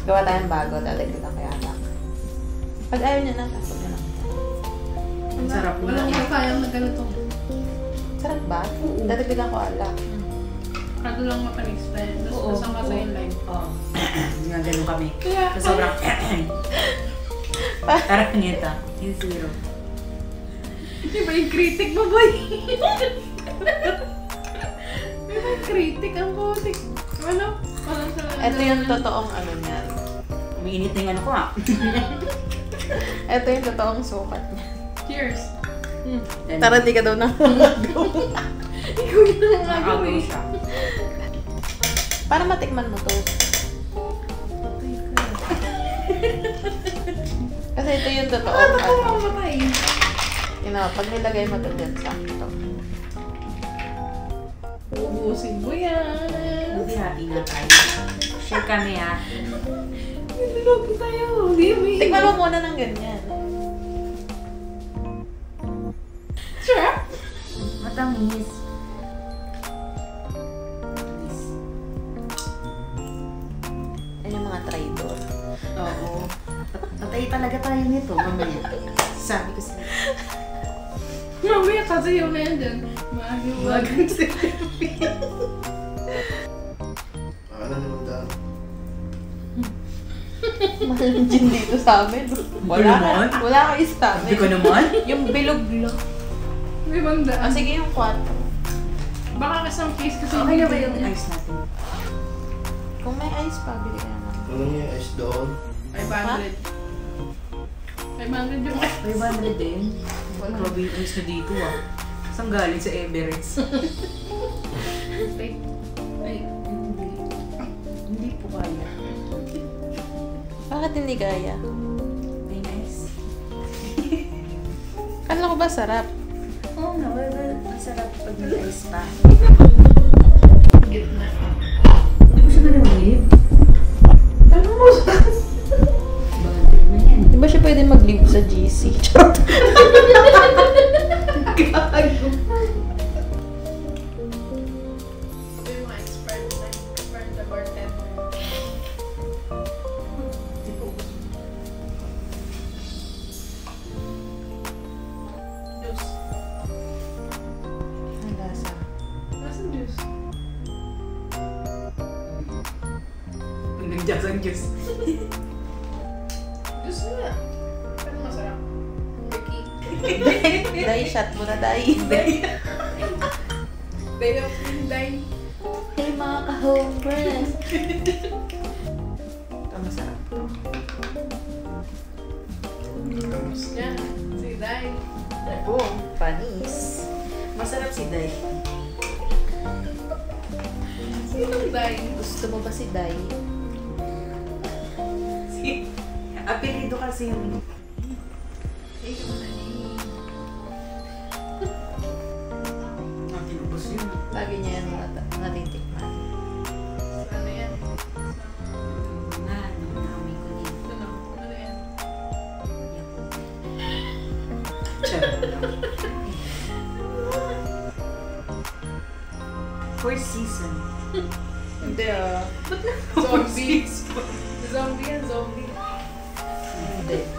Gawa tayong bago, dadagdagan ko yung alak. Pag ayaw niya na, tapos na lang. Ang sarap mo. Walang kayang na ganito. Sarap ba? Dadagdagan ko alak. Kado lang mapa-explain. Tapos kasang ka sa inline. Oo. Nga ganun kami. Kaya, Sobrang parang nito. Yung zero. Iba yung critic mo, boy. Iba yung critic, ang putik. Ano? Parang sa... Ito yung totoong ano niyan. Umiinit na yung ano ko ah. Ito yung totoong sukat niya. Cheers. Tara, di ka daw nakagaw. Ikaw yung Nakagaw nangagaw siya. Para matikman mo to. Kasi ito yung totoong ano. Mamatay. Pag nilagay mo to dyan, sakto. Ubusin mo yan. Hindi happy na tayo. Share kami ah. Nilologi tayo. Hindi. Tikman mo muna ng ganyan. Sure? Matamis. Yan yung mga traidor. Oo. Patay talaga tayo nito mamaya. Sabi ko sa'yo. Mamaya kasi yung na yan dyan. Maagiwagan sa Ano naman daan? Mahal yung gin dito sa amin. naman? Wala kayo sa amin. Hindi ko naman. Yung bilog lang. May banda. Ah, sige yung 4. Baka kasang case kasi Okay na ba yung ice natin? Kung may ice pa, bili ka naman. Ano yung ice doon? 500. 500 yung 500 din. Grabe yung ice na dito ah. Saan galing sa Everest? Wait. Ay, hindi. Hindi po kaya. Bakit hindi kaya? May ice. Kala ko ba sarap? Oo nga, well, masarap pag may ice pa. Gitna. Hindi ko siya na-leave. Ano mo? Bakit na yan? Di ba siya pwede mag-live sa GC? Charot! Gago. Sabi yung mga expired na bartender. Juice. Ang lasa. Nasaan juice? Ang nag-jazz ang juice. Juice nga. Pero masarap. Ricky. Dai, shot mo na, Dai. Day of Day. Hey, mga ka-homebress. Ito, masarap to. Tapos niya. Si Day. Boom, panis. Masarap si Day. Sinong Day? Gusto mo ba si Dai? Apelido kasi yung... Ay, naman na Tinubos yun. Lagi niya yan natitikman. Ano yan? Namin ko din. Ano? Ano yan? Fourth season. Hindi ah. Zombie. Zombie yan, zombie. Hindi.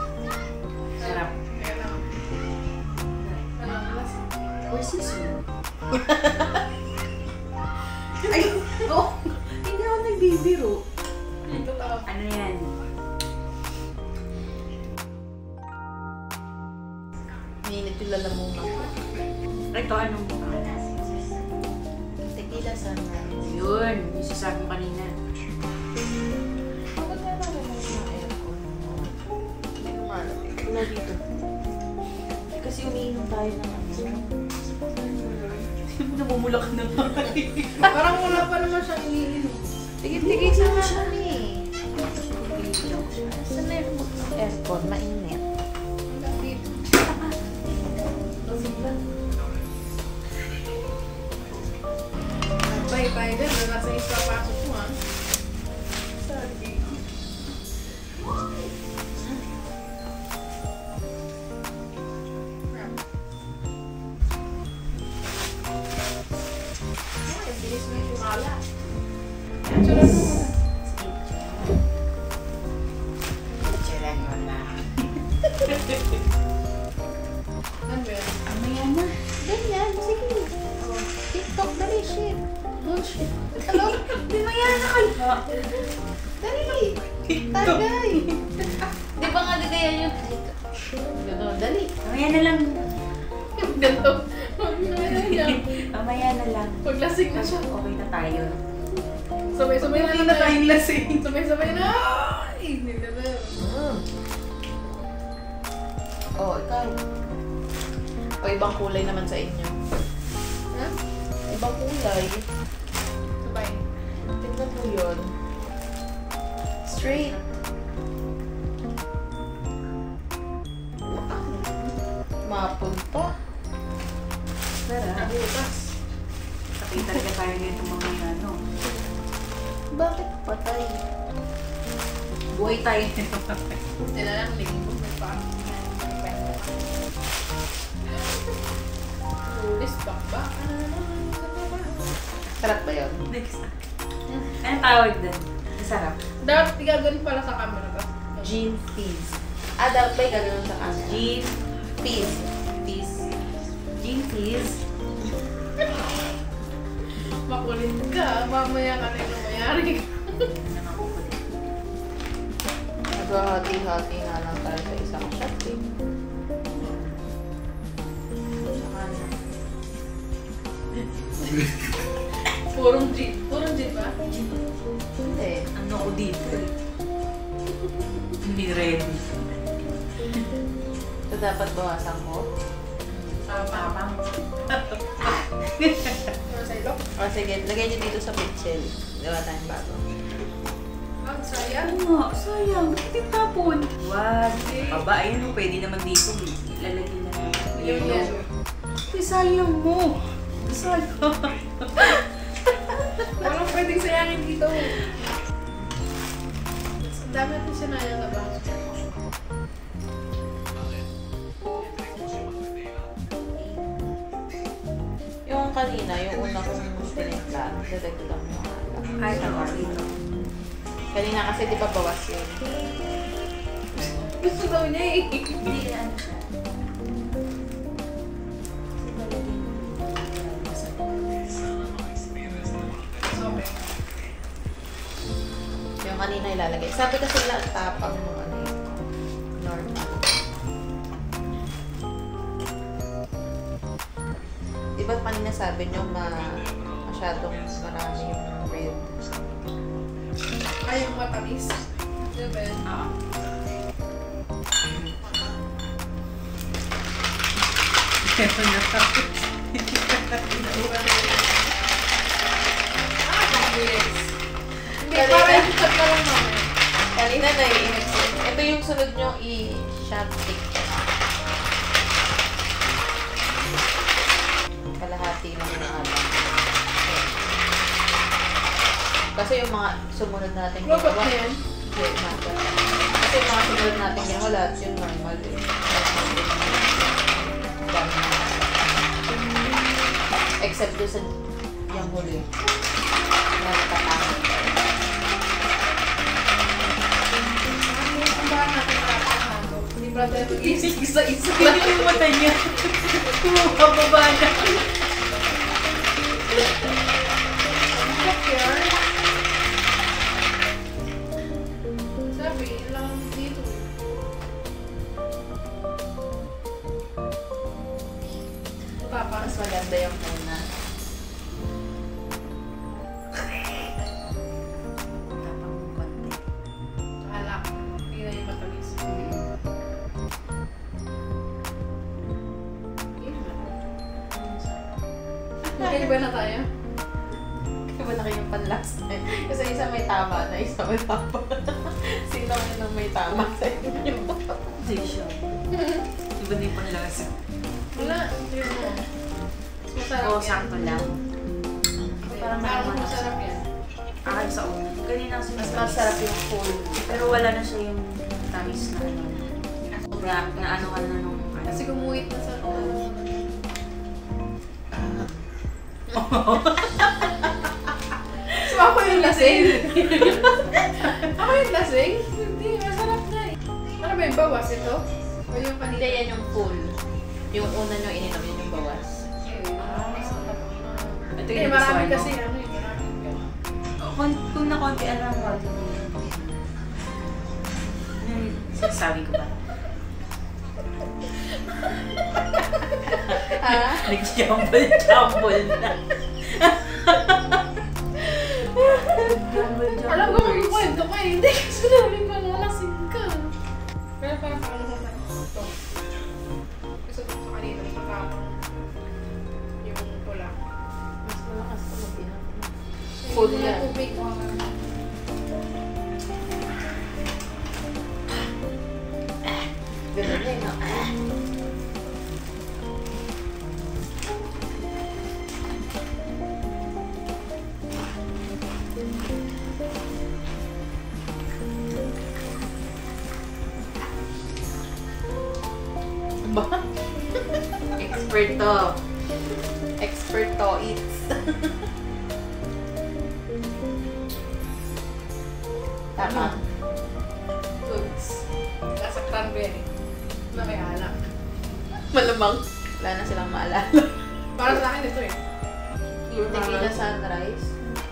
Sarap. Ayan na. Ano ang lasa? Fourth season. Ay! Oh! Hindi ako nagbibiro. Totoo. Ano yan? Ninit yung lalamunan ko. Ito, anong mukha? Tequila sunrise. Yun, yung sasabi mo kanina. Bakit nga naman yung aircon? Hindi ko malamig. Wala dito. Kasi umiinom tayo ng ano. Namumulak na ba? Parang wala pa naman siyang iniinom. Tigit-tigit sa nga kami. Saan na yung aircon? Mainit. Wala dito. Bye tayo dyan. Nasa isla pasok mo ah. Sorry. Ay, bilis mo yung sumala. Tsura mo muna. Hello? Di ba yan nakala? Dali! Tagay! Di ba nga gagayan yun? Gano'n, dali. Mamaya na lang. Ganto. Ano yan? Mamaya na lang. Paglasing na siya. Okay na tayo. Sabay-sabay na Okay na tayong lasing. Sabay-sabay na. Ay, hindi ka na. Oh, ikaw. O, ibang kulay naman sa inyo. Ha? Ibang kulay. Sabay. Tignan mo yun. Straight. Mapunta. Tara. Bukas. Sakay talaga tayo nito mga ano. Bakit patay? Buhay tayo nito. Buti na lang, linggo. May pa. Ulis, bakba. Ano naman? Sarap ba yun? Next. Anong tawag din? Masarap. Dapat igagawin pala sa camera ba? Gin fizz. Ah, dapat ba yung gano'n sa camera? Gin Fizz. fizz. Gin fizz. Makulit ka. Mamaya ka rin ang mayari. Naghahati-hati nga lang tayo sa isang shot eh. Saka na. Purong jeep. Purong jeep ba? Hindi. Ano ko dito? Hindi ready. Ito dapat bawasan ko. Papa. Ano sa ilok? O sige, lagay niyo dito sa pitchel. Gawa tayong bago. Ang sayang. Oo nga, sayang. Bakit itapon? Wag. Aba, ayun o. Pwede naman dito. Ilalagay na lang. Yung yellow. Ay, sayang mo. Sayang. Walang pwedeng sayangin dito. Ang dami natin sinayang na ba? Yung kanina, yung una kong pinigla, dadagdagan mo nga lang. Ay, tama dito. Kanina kasi di ba bawas yun? Gusto daw niya eh. Hindi na ano siya. Okay. Yung kanina ilalagay. Sabi kasi nila tapang mo ano yun. Normal. Di ba kanina sabi nyo masyadong marami yung red? Ay, yung matamis. Diba yun? Ah. Ito na tapos. Yes. Hindi, Kanina- parang ikat na lang naman. Kanina naiinip ko. Ito yung sunod nyo i-shot stick. Kalahati lang yung alam. Kasi yung mga sumunod natin Robot na yan. Hindi, matter. Kasi yung mga sumunod natin ginawa, lahat yung normal eh. Dami na. Except doon sa yung huli. Na natatangan. Ang bahan natin nakakahalo. Hindi pala tayo isa-isa Hindi yung mata niya. Bumababa na. yan. Sabi, lang dito. Papa. Mas maganda yung muna. Tapang ng konti. Alak. Hindi na yung matamis. Nag-iba na tayo? Kaya malaki yung panlas na yun. Kasi isa may tama na, isa may tama. Sino yung may tama sa inyo? Hindi siya. Iba na yung panlasa. Wala. Hindi mo. Masarap Oo, yan. sakto lang. Parang masarap yan. Akal sa una. Ganyan ang Mas sinasabi. masarap yung full. Pero wala na siya yung tamis na ano. Na ano ka na nung ano. Kasi gumuhit na sa So ako yung lasing? Ako yung lasing? Hindi, masarap na eh. Ano ba yung bawas ito? O yung kanina? Hindi, yan yung full. Yung una nyo ininom, yun yung bawas. Ito Eh, yung marami gusto, kasi ano? ano eh, marami Kung na konti, ano ang konti mo? Sasabi ko ba? Ha? Nag-jumble na. Alam ko magkwento ka eh. Hindi ka sinabi ko na lasing ka. Pero parang paano mo na ito? Gusto ko sa kanina matapang yung pula. Mas malakas ka mag-inom. Full Yung yan. tubig ko ang Ganun na yun. Ba? Expert to. Expert to eats. Tama. goods. Nasa cranberry. Na may alak. Malamang. Wala na silang maalala. Para sa akin ito eh. Yung tequila sunrise.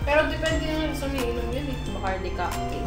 Pero depende naman sa umiinom yun eh. Bacardi cocktail.